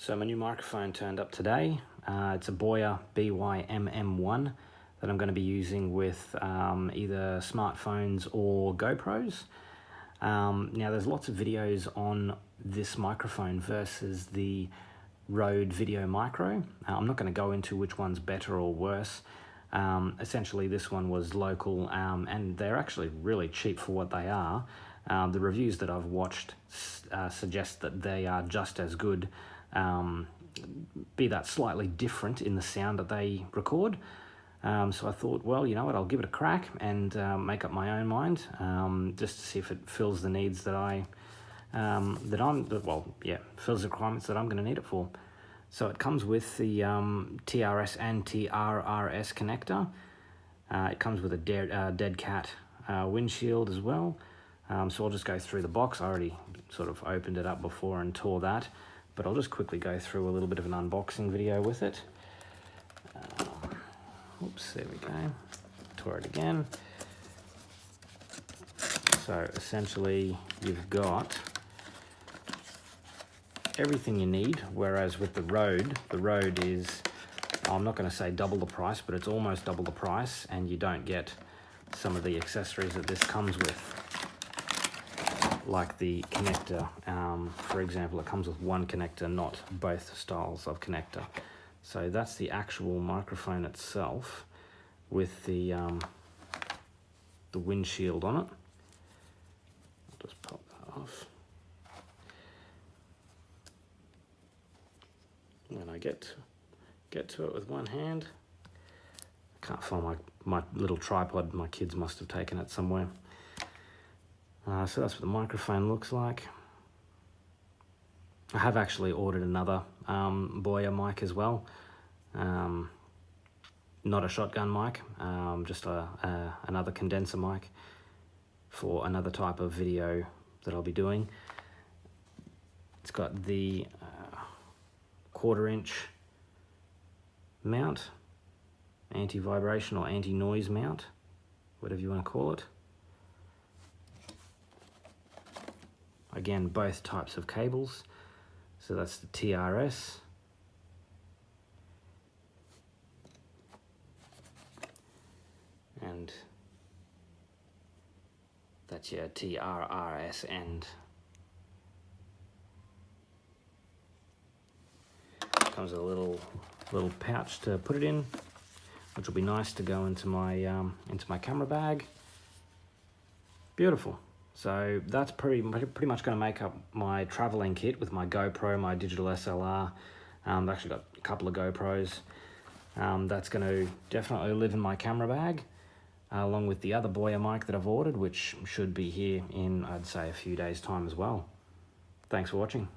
So my new microphone turned up today. It's a BOYA BY-MM1 that I'm going to be using with either smartphones or GoPros. Now there's lots of videos on this microphone versus the Rode Video Micro. I'm not going to go into which one's better or worse. Essentially this one was local and they're actually really cheap for what they are. The reviews that I've watched suggest that they are just as good, be that slightly different in the sound that they record. So I thought, well, you know what, I'll give it a crack and make up my own mind, just to see if it fills the needs that fills the requirements that I'm going to need it for. So it comes with the TRS and TRRS connector. It comes with a dead cat windshield as well. So I'll just go through the box. I already sort of opened it up before and tore that, but I'll just quickly go through a little bit of an unboxing video with it. Oops, there we go. Tore it again. So essentially you've got everything you need, whereas with the Rode is, I'm not going to say double the price, but it's almost double the price, and you don't get some of the accessories that this comes with. Like the connector, for example, it comes with one connector, not both styles of connector. So that's the actual microphone itself with the windshield on it. I'll just pop that off. And I get to it with one hand. I can't find my little tripod. My kids must have taken it somewhere. So that's what the microphone looks like. I have actually ordered another BOYA mic as well. Not a shotgun mic, just another condenser mic for another type of video that I'll be doing. It's got the 1/4 inch mount, anti-vibration or anti-noise mount, whatever you want to call it. Again, both types of cables. So that's the TRS. And that's your TRRS end. Comes with a little pouch to put it in, which will be nice to go into my camera bag. Beautiful. So that's pretty much going to make up my traveling kit with my GoPro, my digital SLR. I've actually got a couple of GoPros. That's going to definitely live in my camera bag, along with the other BOYA mic that I've ordered, which should be here in, I'd say, a few days' time as well. Thanks for watching.